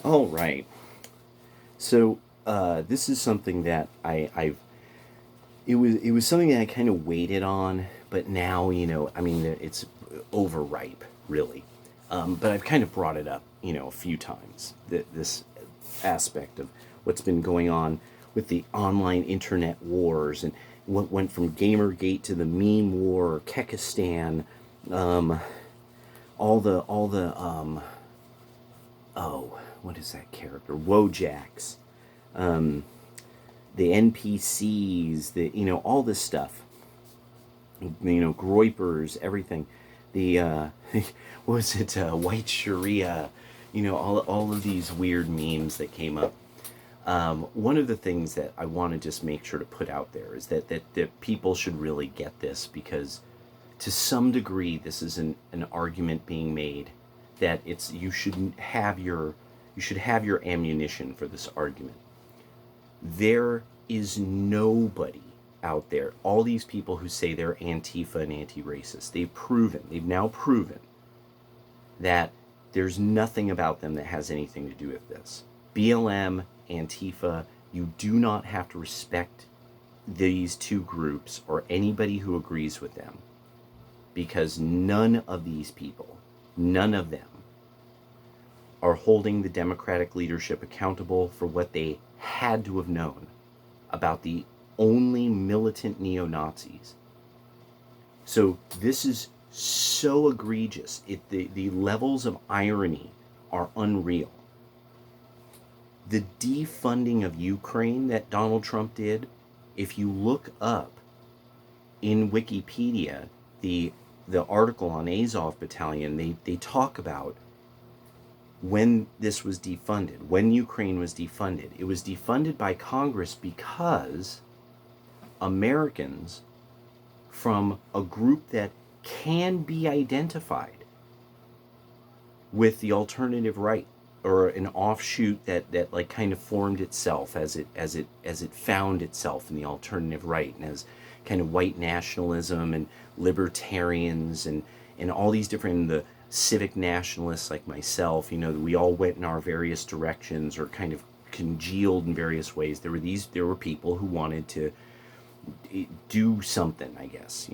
All right. So this is something that it was something that I kind of waited on, but now I mean it's overripe, really. But I've kind of brought it up, a few times. This aspect of what's been going on with the online internet wars and what went from Gamergate to the meme war, Kekistan, all the oh, what is that character? Wojaks, the NPCs, all this stuff. Groypers, everything. The what was it? White Sharia. All of these weird memes that came up. One of the things that I want to just make sure to put out there is that people should really get this, because to some degree this is an argument being made that it's you should have your ammunition for this argument. There is nobody out there, all these people who say they're Antifa and anti-racist, they've now proven that there's nothing about them that has anything to do with this. BLM, Antifa, you do not have to respect these two groups or anybody who agrees with them, because none of these people, none of them, are holding the Democratic leadership accountable for what they had to have known about the only militant neo-Nazis. So this is so egregious. The levels of irony are unreal. The defunding of Ukraine that Donald Trump did, if you look up in Wikipedia the article on Azov Battalion, they talk about when this was defunded, when Ukraine was defunded. It was defunded by Congress because Americans from a group that can be identified with the alternative right, or an offshoot that like kind of formed itself as it found itself in the alternative right, and as kind of white nationalism and libertarians and all these different, the civic nationalists like myself, we all went in our various directions or kind of congealed in various ways. There were people who wanted to do something, I guess.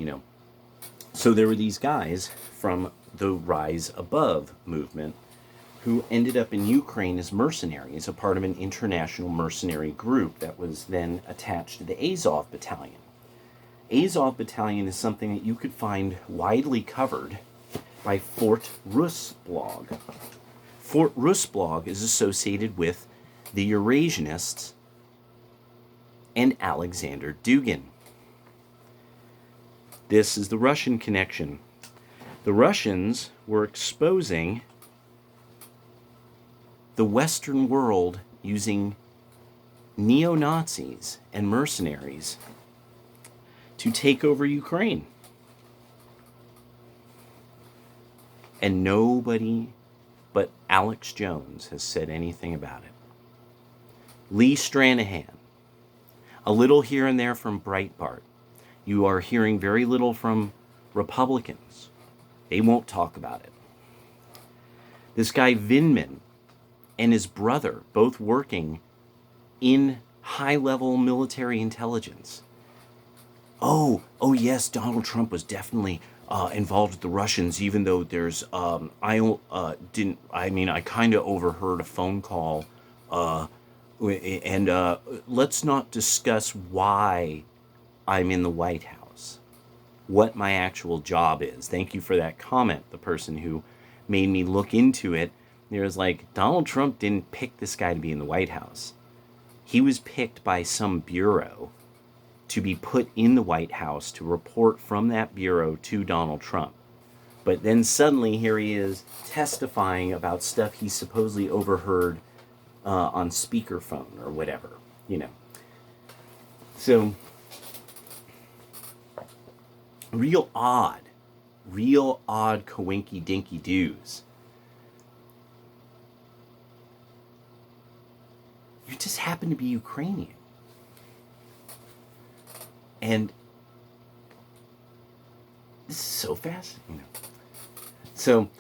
So there were these guys from the Rise Above movement who ended up in Ukraine as mercenaries, a part of an international mercenary group that was then attached to the Azov Battalion. Azov Battalion is something that you could find widely covered by Fort Rus blog. Fort Rus blog is associated with the Eurasianists and Alexander Dugin. This is the Russian connection. The Russians were exposing the Western world using neo-Nazis and mercenaries to take over Ukraine. And nobody but Alex Jones has said anything about it. Lee Stranahan, a little here and there from Breitbart. You are hearing very little from Republicans. They won't talk about it. This guy Vindman and his brother, both working in high-level military intelligence. Oh yes, Donald Trump was definitely involved with the Russians, even though there's I kind of overheard a phone call, and let's not discuss why I'm in the White House, what my actual job is. Thank you for that comment, the person who made me look into it. There was like, Donald Trump didn't pick this guy to be in the White House. He was picked by some bureau to be put in the White House to report from that bureau to Donald Trump. But then suddenly here he is testifying about stuff he supposedly overheard on speakerphone or whatever, So, real odd coinky dinky doos. You just happen to be Ukrainian. And this is so fascinating. So,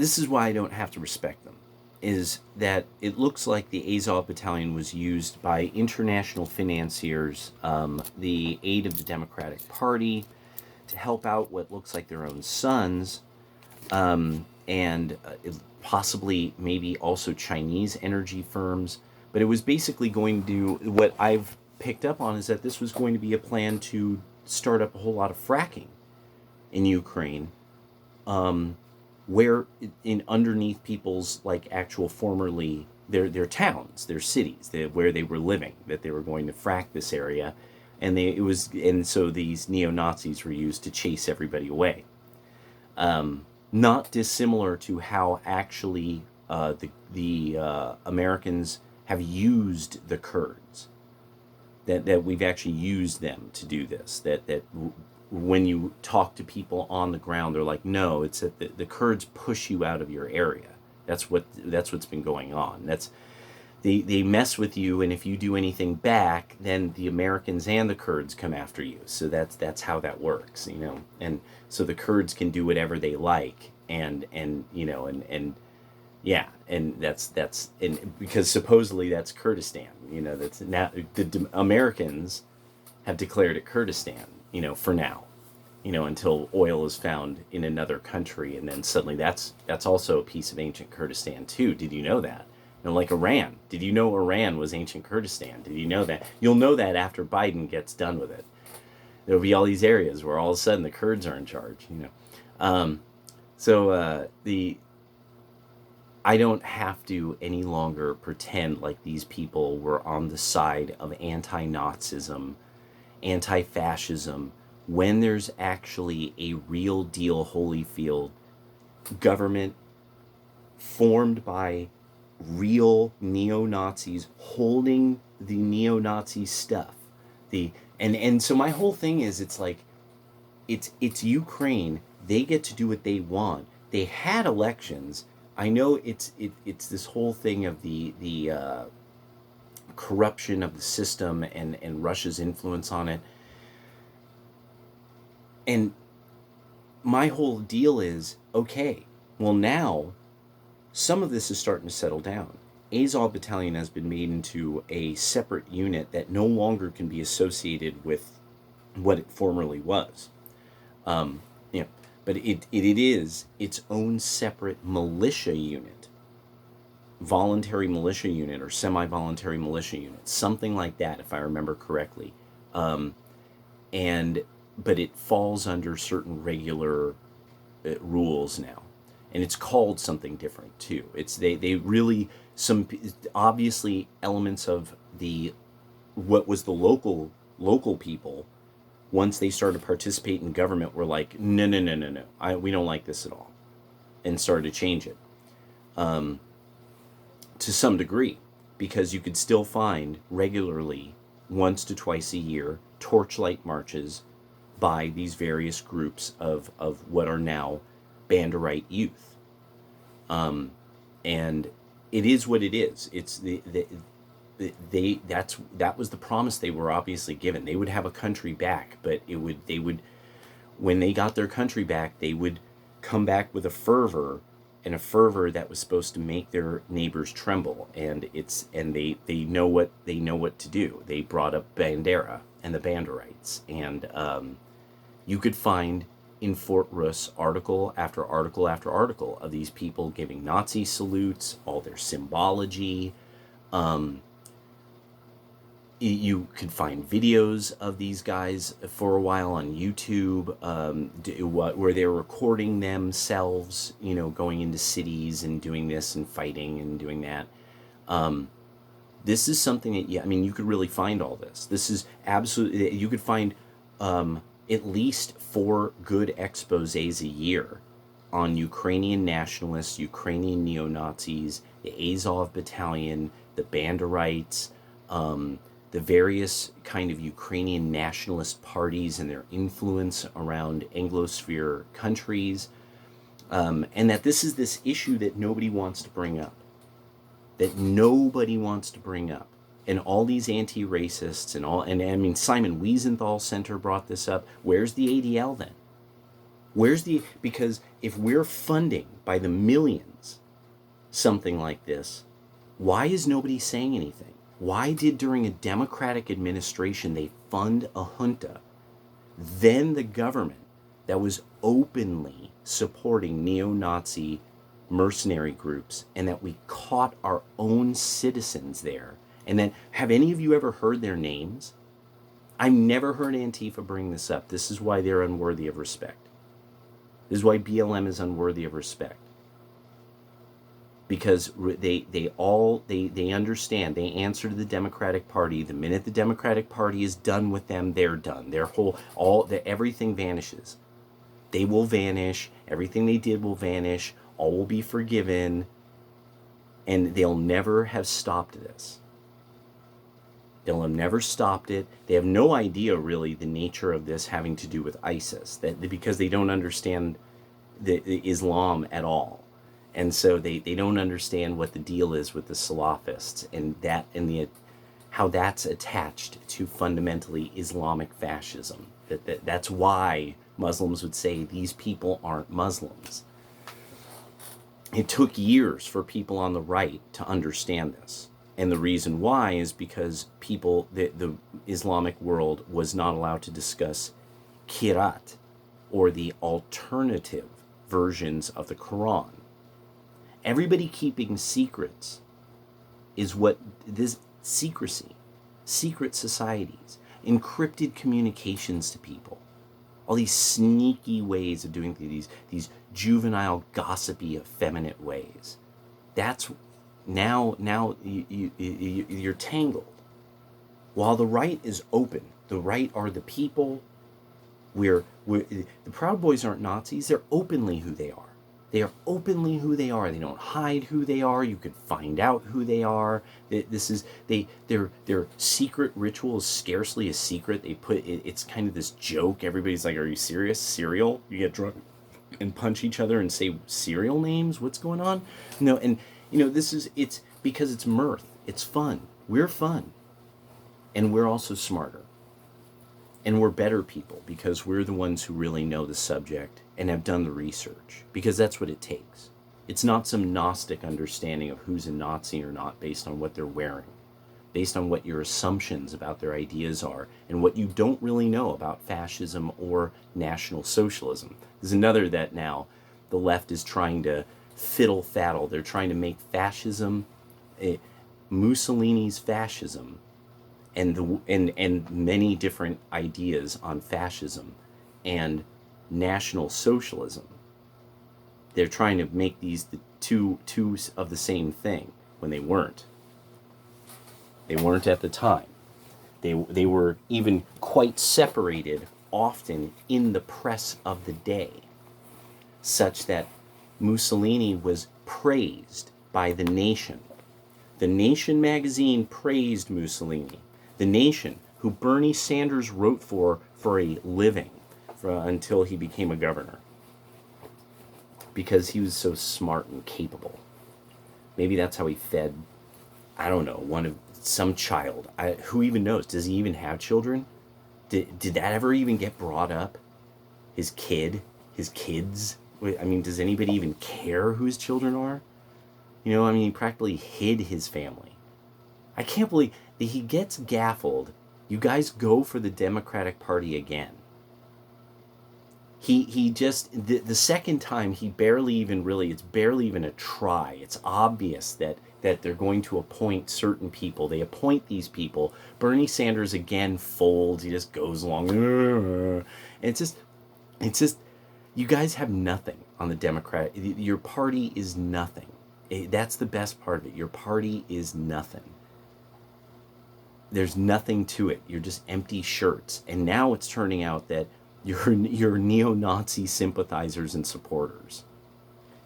this is why I don't have to respect them, is that it looks like the Azov Battalion was used by international financiers, the aid of the Democratic Party, to help out what looks like their own sons, and possibly maybe also Chinese energy firms. But it was basically going to, what I've picked up on is that this was going to be a plan to start up a whole lot of fracking in Ukraine, where in underneath people's like actual formerly their towns, their cities, where they were living, that they were going to frack this area, and so these neo Nazis were used to chase everybody away. Not dissimilar to how actually the Americans have used the Kurds. That we've actually used them to do this. That when you talk to people on the ground, they're like, no, it's that the Kurds push you out of your area. That's what's been going on. They mess with you, and if you do anything back, then the Americans and the Kurds come after you. So that's how that works, you know. And so the Kurds can do whatever they like, and you know, and yeah, and that's and because supposedly that's Kurdistan, you know. That's now the Americans have declared it Kurdistan, you know, for now, you know, until oil is found in another country, and then suddenly that's also a piece of ancient Kurdistan too. Did you know that? And like Iran, did you know Iran was ancient Kurdistan? Did you know that? You'll know that after Biden gets done with it. There'll be all these areas where all of a sudden the Kurds are in charge, you know. I don't have to any longer pretend like these people were on the side of anti-Nazism, anti-fascism, when there's actually a real deal Holyfield government formed by real neo-Nazis holding the neo-Nazi stuff. And so my whole thing is, it's like, it's Ukraine. They get to do what they want. They had elections. I know it's this whole thing of the corruption of the system and Russia's influence on it. And my whole deal is, okay, well, now some of this is starting to settle down. Azov Battalion has been made into a separate unit that no longer can be associated with what it formerly was. You know, but it is its own separate militia unit, voluntary militia unit or semi-voluntary militia unit, something like that, if I remember correctly. But it falls under certain regular rules now. And it's called something different too. It's they really, some obviously elements of what was the local people, once they started to participate in government, were like, no, we don't like this at all, and started to change it to some degree, because you could still find regularly, once to twice a year, torchlight marches by these various groups of what are now Banderite youth. And it is what it is. It's that was the promise they were obviously given. They would have a country back, but they would when they got their country back, they would come back with a fervor that was supposed to make their neighbors tremble. And they know what to do. They brought up Bandera and the Banderites, and you could find in Fort Rus article after article after article of these people giving Nazi salutes, all their symbology. You could find videos of these guys for a while on YouTube, where they're recording themselves, you know, going into cities and doing this and fighting and doing that. This is something that, yeah, I mean, you could really find all this. This is absolutely, you could find at least 4 good exposés a year on Ukrainian nationalists, Ukrainian neo-Nazis, the Azov Battalion, the Banderites, the various kind of Ukrainian nationalist parties and their influence around Anglosphere countries, and that this is this issue that nobody wants to bring up. And all these anti-racists and I mean, Simon Wiesenthal Center brought this up. Where's the ADL then? Because if we're funding by the millions something like this, why is nobody saying anything? Why did during a Democratic administration they fund a junta, then the government that was openly supporting neo-Nazi mercenary groups, and that we caught our own citizens there? And then, have any of you ever heard their names? I've never heard Antifa bring this up. This is why they're unworthy of respect. This is why BLM is unworthy of respect. Because they understand, they answer to the Democratic Party. The minute the Democratic Party is done with them, they're done. Everything vanishes. They will vanish. Everything they did will vanish. All will be forgiven. And they'll never have stopped this. They'll have never stopped it. They have no idea, really, the nature of this having to do with ISIS, because they don't understand the Islam at all. And so they don't understand what the deal is with the Salafists, and how that's attached to fundamentally Islamic fascism. That's why Muslims would say these people aren't Muslims. It took years for people on the right to understand this. And the reason why is because the Islamic world was not allowed to discuss Qira'at, or the alternative versions of the Quran. Everybody keeping secrets is what this secrecy, secret societies, encrypted communications to people, all these sneaky ways of doing these juvenile, gossipy, effeminate ways. That's now you're tangled. While the right is open, the right are the people. The Proud Boys aren't Nazis. They're openly who they are. They are openly who they are. They don't hide who they are. You can find out who they are. Their secret ritual is scarcely a secret. It's kind of this joke. Everybody's like, "Are you serious? Cereal? You get drunk and punch each other and say cereal names? What's going on?" No, and it's because it's mirth. It's fun. We're fun, and we're also smarter. And we're better people because we're the ones who really know the subject and have done the research, because that's what it takes. It's not some Gnostic understanding of who's a Nazi or not based on what they're wearing, based on what your assumptions about their ideas are, and what you don't really know about fascism or National Socialism. There's another that now the left is trying to fiddle-faddle. They're trying to make fascism, Mussolini's fascism, and many different ideas on fascism and National Socialism. They're trying to make these the two of the same thing when they weren't. They weren't at the time. They were even quite separated often in the press of the day, such that Mussolini was praised by The Nation. The Nation magazine praised Mussolini. The Nation, who Bernie Sanders wrote for a living until he became a governor, because he was so smart and capable. Maybe that's how he fed, I don't know, some child. Who even knows? Does he even have children? Did that ever even get brought up? His kids? I mean, does anybody even care who his children are? He practically hid his family. I can't believe that he gets gaffled. You guys go for the Democratic Party again. He just, the second time, it's barely even a try. It's obvious that they're going to appoint certain people. They appoint these people. Bernie Sanders again folds. He just goes along. And it's just, you guys have nothing on the Democrat. Your party is nothing. That's the best part of it. Your party is nothing. There's nothing to it. You're just empty shirts. And now it's turning out that you're neo-Nazi sympathizers and supporters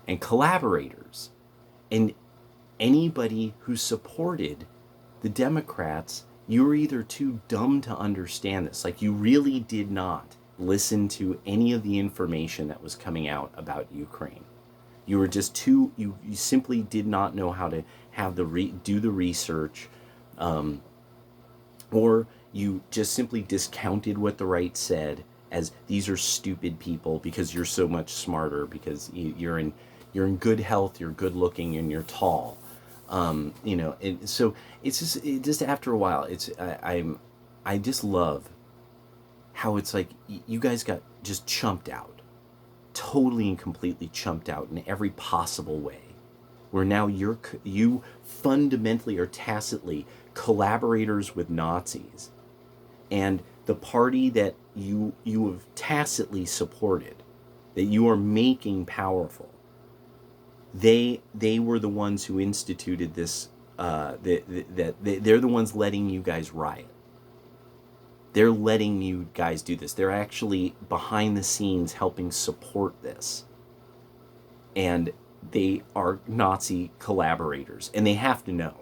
and collaborators, and anybody who supported the Democrats. You were either too dumb to understand this, like you really did not listen to any of the information that was coming out about Ukraine. You were just you simply did not know how to do the research, or you just simply discounted what the right said as these are stupid people because you're so much smarter, because you're in good health, you're good looking, and you're tall. You know, and so it's just after a while, I just love how it's like you guys got just chumped out, totally and completely chumped out in every possible way. Where now you fundamentally are tacitly collaborators with Nazis, and the party that you have tacitly supported, that you are making powerful, they were the ones who instituted this. They're the ones letting you guys riot. They're letting you guys do this. They're actually behind the scenes helping support this. And they are Nazi collaborators, and they have to know.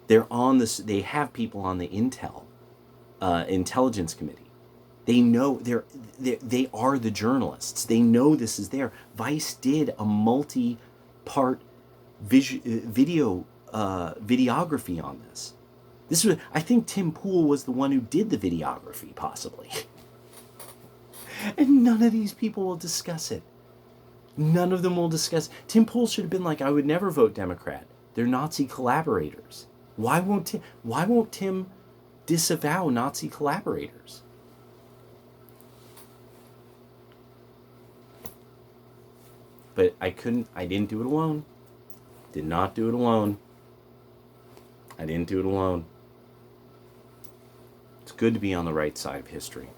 They're on this. They have people on the intelligence committee. They know they are the journalists. They know this is there. Vice did a multi-part videography on this. This was, I think Tim Pool was the one who did the videography, possibly. And none of these people will discuss it. None of them will discuss. Tim Pool should have been like, I would never vote Democrat. They're Nazi collaborators. Why won't Tim disavow Nazi collaborators? But I didn't do it alone. Did not do it alone. I didn't do it alone. It's good to be on the right side of history.